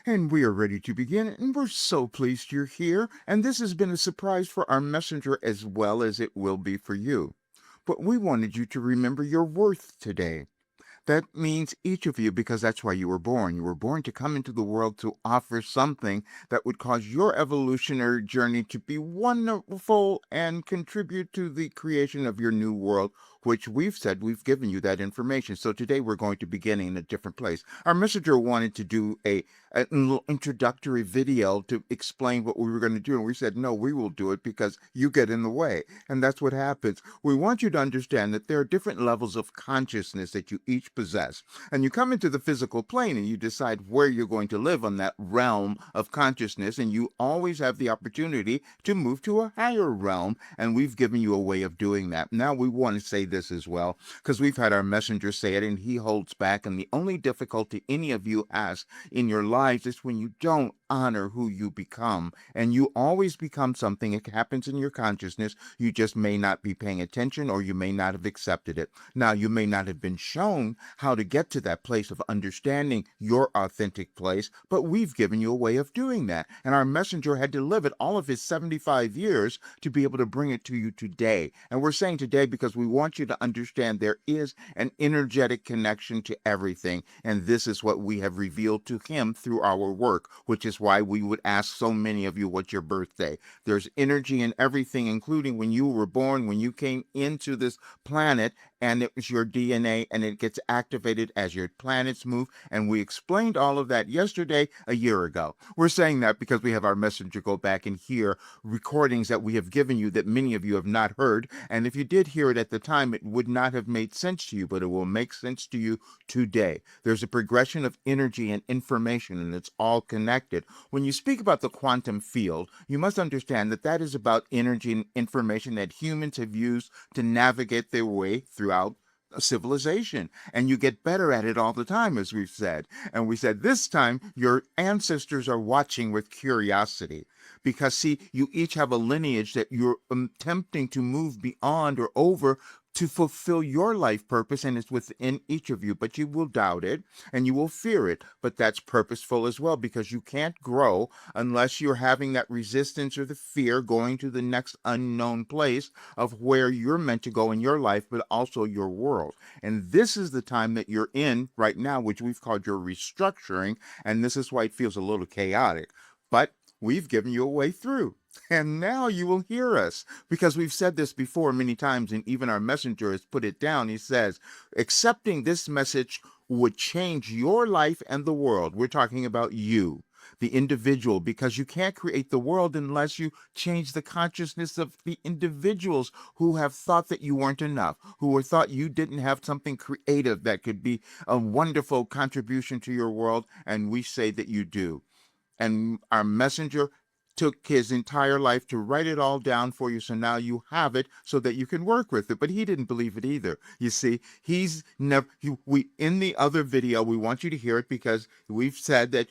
And we are ready to begin, and we're so pleased you're here. And this has been a surprise for our messenger as well as it will be for you. But we wanted you to remember your worth today. That means each of you, because that's why you were born. You were born to come into the world to offer something that would cause your evolutionary journey to be wonderful and contribute to the creation of your new world, which we've said we've given you that information. So today we're going to begin in a different place. Our messenger wanted to do a little introductory video to explain what we were going to do. And we said, no, we will do it because you get in the way. And that's what happens. We want you to understand that there are different levels of consciousness that you each possess. And you come into the physical plane and you decide where you're going to live on that realm of consciousness. And you always have the opportunity to move to a higher realm. And we've given you a way of doing that. Now we want to say this as well, because we've had our messenger say it and he holds back. And the only difficulty any of you has in your lives is when you don't honor who you become. And you always become something. It happens in your consciousness. You just may not be paying attention or you may not have accepted it. Now, you may not have been shown how to get to that place of understanding your authentic place, but we've given you a way of doing that. And our messenger had to live it all of his 75 years to be able to bring it to you today. And we're saying today because we want you to understand there is an energetic connection to everything. And this is what we have revealed to him through our work, which is why we would ask so many of you what's your birthday. There's energy in everything, including when you were born, when you came into this planet, and it was your DNA, and it gets activated as your planets move. And we explained all of that yesterday, a year ago. We're saying that because we have our messenger go back and hear recordings that we have given you that many of you have not heard. And if you did hear it at the time, it would not have made sense to you, but it will make sense to you today. There's a progression of energy and information, and it's all connected. When you speak about the quantum field, you must understand that that is about energy and information that humans have used to navigate their way throughout a civilization. And you get better at it all the time, as we've said. And we said this time your ancestors are watching with curiosity. Because, see, you each have a lineage that you're attempting to move beyond or over to fulfill your life purpose, and it's within each of you, but you will doubt it and you will fear it. But that's purposeful as well, because you can't grow unless you're having that resistance or the fear going to the next unknown place of where you're meant to go in your life, but also your world. And this is the time that you're in right now, which we've called your restructuring. And this is why it feels a little chaotic. But we've given you a way through. And now you will hear us, because we've said this before many times, and even our messenger has put it down. He says, accepting this message would change your life and the world. We're talking about you, the individual, because you can't create the world unless you change the consciousness of the individuals who have thought that you weren't enough, who were thought you didn't have something creative that could be a wonderful contribution to your world. And we say that you do. And our messenger took his entire life to write it all down for you, so now you have it so that you can work with it. But he didn't believe it either. You see, he's never we in the other video, we want you to hear it because we've said that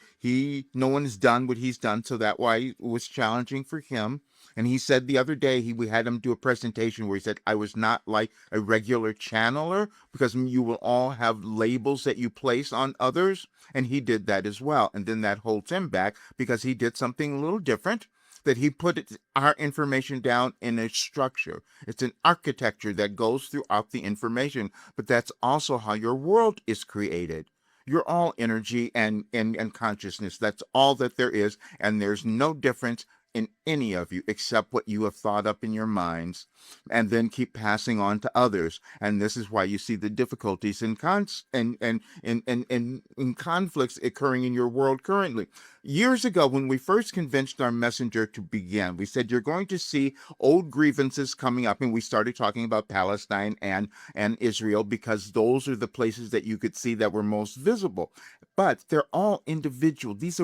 no one has done what he's done, so that why it was challenging for him. And he said the other day we had him do a presentation where he said, I was not like a regular channeler, because you will all have labels that you place on others. And he did that as well. And then that holds him back because he did something a little different, that he put our information down in a structure. It's an architecture that goes throughout the information, but that's also how your world is created. You're all energy and consciousness. That's all that there is. And there's no difference in any of you except what you have thought up in your minds and then keep passing on to others. And this is why you see the difficulties and conflicts occurring in your world currently. Years ago, when we first convinced our messenger to begin, we said you're going to see old grievances coming up, and we started talking about Palestine and Israel, because those are the places that you could see that were most visible. But they're all individual. These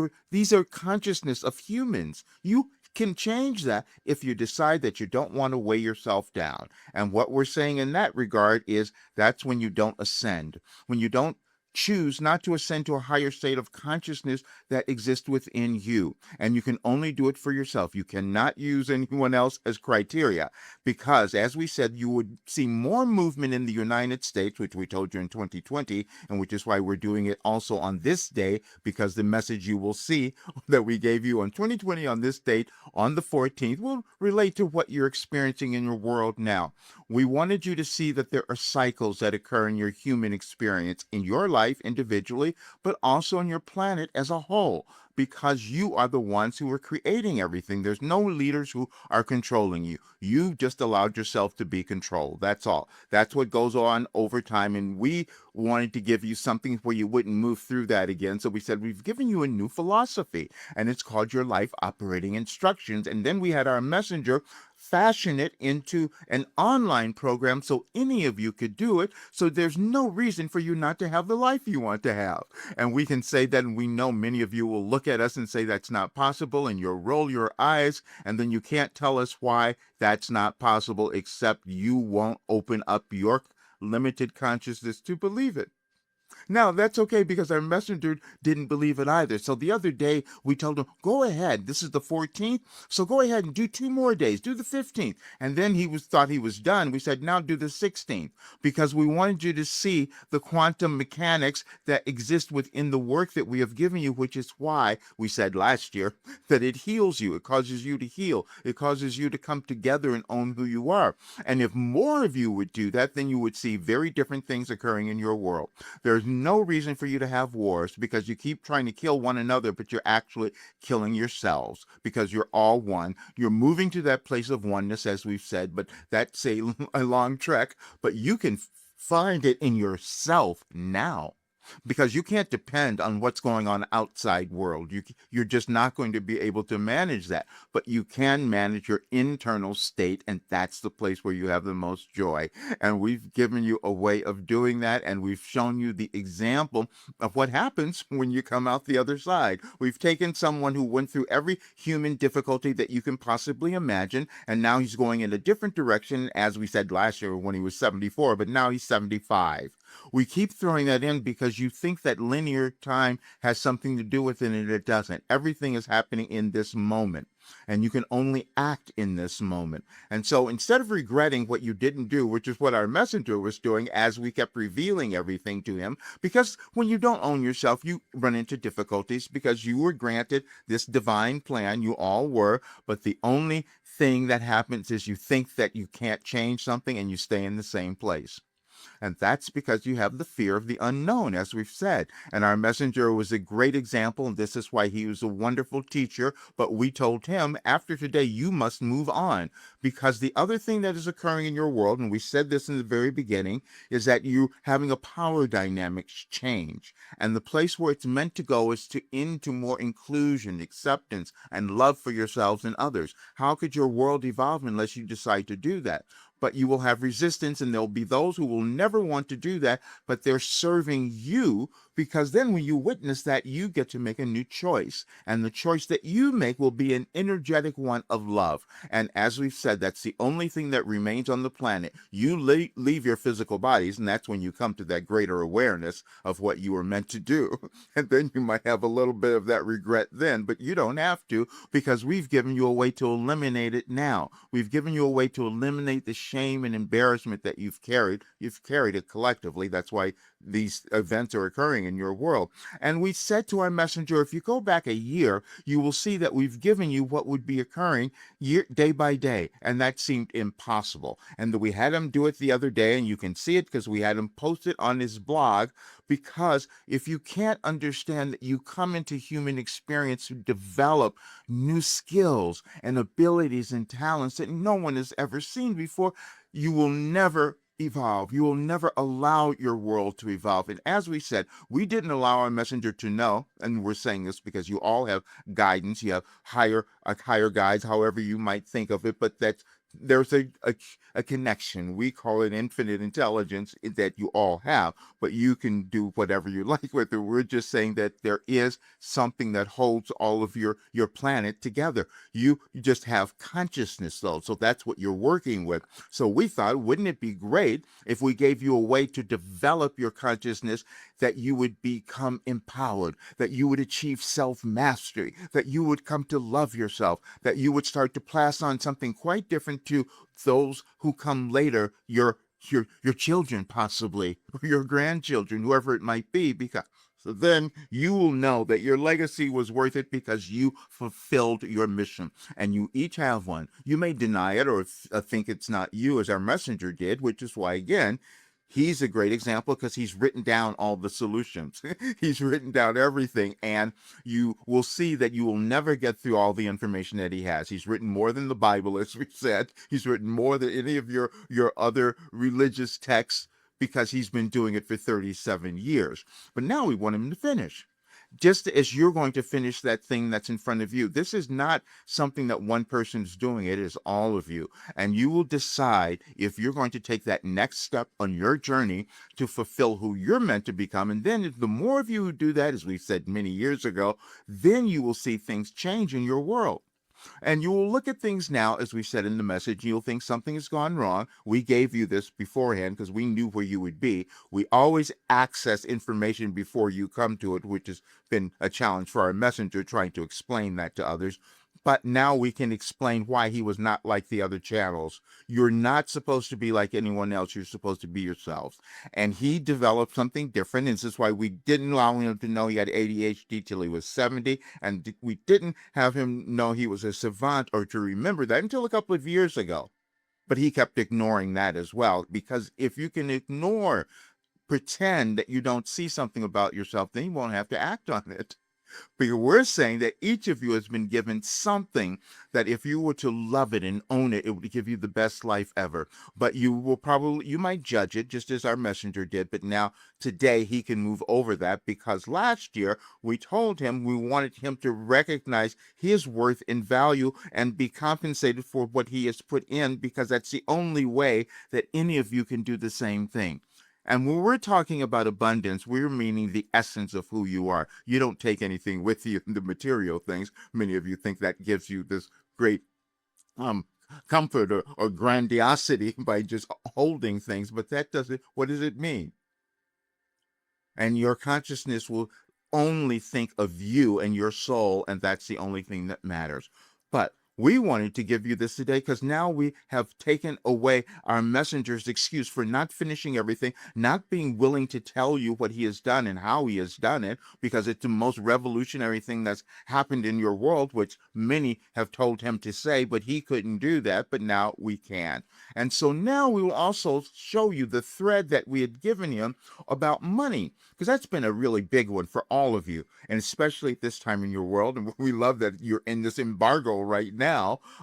are consciousness of humans. You can change that if you decide that you don't want to weigh yourself down. And what we're saying in that regard is that's when you don't ascend, when you don't choose not to ascend to a higher state of consciousness that exists within you. And you can only do it for yourself. You cannot use anyone else as criteria because, as we said, you would see more movement in the United States, which we told you in 2020, and which is why we're doing it also on this day, because the message you will see that we gave you on 2020 on this date, on the 14th, will relate to what you're experiencing in your world now. We wanted you to see that there are cycles that occur in your human experience, in your life individually, but also on your planet as a whole, because you are the ones who are creating everything. There's no leaders who are controlling you. You just allowed yourself to be controlled. That's all. That's what goes on over time. And we wanted to give you something where you wouldn't move through that again. So we said, we've given you a new philosophy, and it's called your life operating instructions. And then we had our messenger fashion it into an online program so any of you could do it. So there's no reason for you not to have the life you want to have. And we can say that, and we know many of you will look at us and say that's not possible, and you'll roll your eyes, and then you can't tell us why that's not possible, except you won't open up your limited consciousness to believe it. Now, that's okay because our messenger didn't believe it either. So the other day, we told him, go ahead. This is the 14th. So go ahead and do 2 more days. Do the 15th. And then thought he was done. We said, now do the 16th because we wanted you to see the quantum mechanics that exist within the work that we have given you, which is why we said last year that it heals you. It causes you to heal. It causes you to come together and own who you are. And if more of you would do that, then you would see very different things occurring in your world. There's no reason for you to have wars because you keep trying to kill one another, but you're actually killing yourselves because you're all one. You're moving to that place of oneness, as we've said, but that's a long trek. But you can find it in yourself now because you can't depend on what's going on outside world. You're just not going to be able to manage that, but you can manage your internal state, and that's the place where you have the most joy. And we've given you a way of doing that, and we've shown you the example of what happens when you come out the other side. We've taken someone who went through every human difficulty that you can possibly imagine, and now he's going in a different direction, as we said last year when he was 74, but now he's 75. We keep throwing that in because you think that linear time has something to do with it, and it doesn't. Everything is happening in this moment, and you can only act in this moment. And so instead of regretting what you didn't do, which is what our messenger was doing as we kept revealing everything to him, because when you don't own yourself, you run into difficulties because you were granted this divine plan. You all were, but the only thing that happens is you think that you can't change something and you stay in the same place. And that's because you have the fear of the unknown, as we've said. And our messenger was a great example, and this is why he was a wonderful teacher. But we told him, after today, you must move on. Because the other thing that is occurring in your world, and we said this in the very beginning, is that you're having a power dynamics change. And the place where it's meant to go is to into more inclusion, acceptance, and love for yourselves and others. How could your world evolve unless you decide to do that? But you will have resistance, and there'll be those who will never want to do that, but they're serving you, because then when you witness that, you get to make a new choice. And the choice that you make will be an energetic one of love. And as we've said, that's the only thing that remains on the planet. You leave your physical bodies, and that's when you come to that greater awareness of what you were meant to do. And then you might have a little bit of that regret then, but you don't have to, because we've given you a way to eliminate it now. We've given you a way to eliminate the shame and embarrassment that you've carried. You've carried it collectively. That's why these events are occurring in your world. And we said to our messenger, if you go back a year, you will see that we've given you what would be occurring day by day. And that seemed impossible. And we had him do it the other day, and you can see it because we had him post it on his blog. Because if you can't understand that you come into human experience to develop new skills and abilities and talents that no one has ever seen before, you will never evolve. You will never allow your world to evolve. And as we said, we didn't allow our messenger to know, and we're saying this because you all have guidance, you have higher guides, however you might think of it, but that's there's a connection. We call it infinite intelligence that you all have, but you can do whatever you like with it. We're just saying that there is something that holds all of your planet together. You just have consciousness though, so that's what you're working with. So we thought, wouldn't it be great if we gave you a way to develop your consciousness, that you would become empowered, that you would achieve self mastery, that you would come to love yourself, that you would start to pass on something quite different to those who come later, your children possibly, or your grandchildren, whoever it might be, because so then you will know that your legacy was worth it because you fulfilled your mission. And you each have one. You may deny it or think it's not you, as our messenger did, which is why, again, he's a great example because he's written down all the solutions. He's written down everything, and you will see that you will never get through all the information that he has. He's written more than the Bible, as we said. He's written more than any of your other religious texts because he's been doing it for 37 years. But now we want him to finish, just as you're going to finish that thing that's in front of you. This is not something that one person is doing, it is all of you. And you will decide if you're going to take that next step on your journey to fulfill who you're meant to become. And then, the more of you who do that, as we said many years ago, then you will see things change in your world. And you will look at things now, as we said in the message, you'll think something has gone wrong. We gave you this beforehand because we knew where you would be. We always access information before you come to it, which has been a challenge for our messenger trying to explain that to others. But now we can explain why he was not like the other channels. You're not supposed to be like anyone else. You're supposed to be yourselves. And he developed something different. And this is why we didn't allow him to know he had ADHD till he was 70. And we didn't have him know he was a savant or to remember that until a couple of years ago. But he kept ignoring that as well. Because if you can pretend that you don't see something about yourself, then you won't have to act on it. Because we're saying that each of you has been given something that if you were to love it and own it, it would give you the best life ever. But you might judge it just as our messenger did. But now, today, he can move over that because last year we told him we wanted him to recognize his worth and value and be compensated for what he has put in, because that's the only way that any of you can do the same thing. And when we're talking about abundance, we're meaning the essence of who you are. You don't take anything with you, the material things. Many of you think that gives you this great um, comfort or grandiosity by just holding things, but that doesn't, what does it mean? And your consciousness will only think of you and your soul, and that's the only thing that matters. But we wanted to give you this today because now we have taken away our messenger's excuse for not finishing everything, not being willing to tell you what he has done and how he has done it, because it's the most revolutionary thing that's happened in your world, which many have told him to say, but he couldn't do that, but now we can. And so now we will also show you the thread that we had given him about money, because that's been a really big one for all of you, and especially at this time in your world. And we love that you're in this embargo right now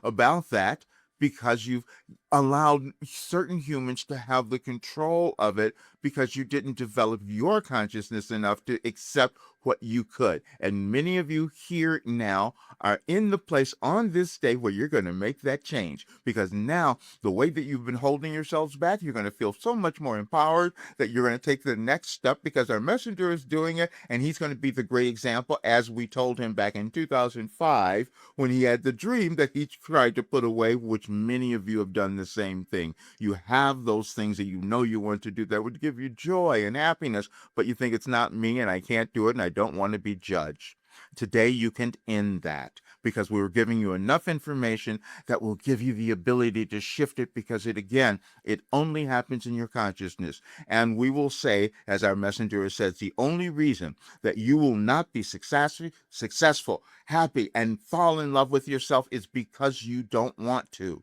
about that, because you've allowed certain humans to have the control of it because you didn't develop your consciousness enough to accept what you could. And many of you here now are in the place on this day where you're going to make that change, because now the way that you've been holding yourselves back, you're going to feel so much more empowered that you're going to take the next step because our messenger is doing it, and he's going to be the great example, as we told him back in 2005 when he had the dream that he tried to put away, which many of you have done the same thing. You have those things that you know you want to do that would give you joy and happiness, but you think it's not me and I can't do it and I don't want to be judged. Today you can end that because we were giving you enough information that will give you the ability to shift it, because it only happens in your consciousness. And we will say, as our messenger has said, the only reason that you will not be successful, happy, and fall in love with yourself is because you don't want to.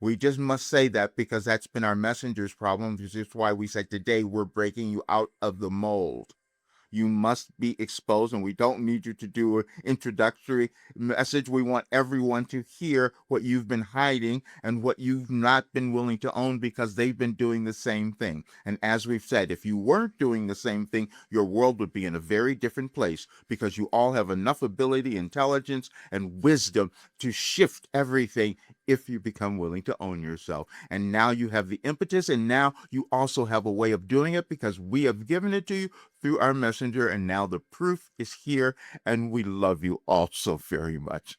We just must say that because that's been our messenger's problem. This is why we said today we're breaking you out of the mold. You must be exposed, and we don't need you to do an introductory message. We want everyone to hear what you've been hiding and what you've not been willing to own, because they've been doing the same thing. And as we've said, if you weren't doing the same thing, your world would be in a very different place, because you all have enough ability, intelligence, and wisdom to shift everything if you become willing to own yourself. And now you have the impetus, and now you also have a way of doing it because we have given it to you through our messenger, and now the proof is here, and we love you all so very much.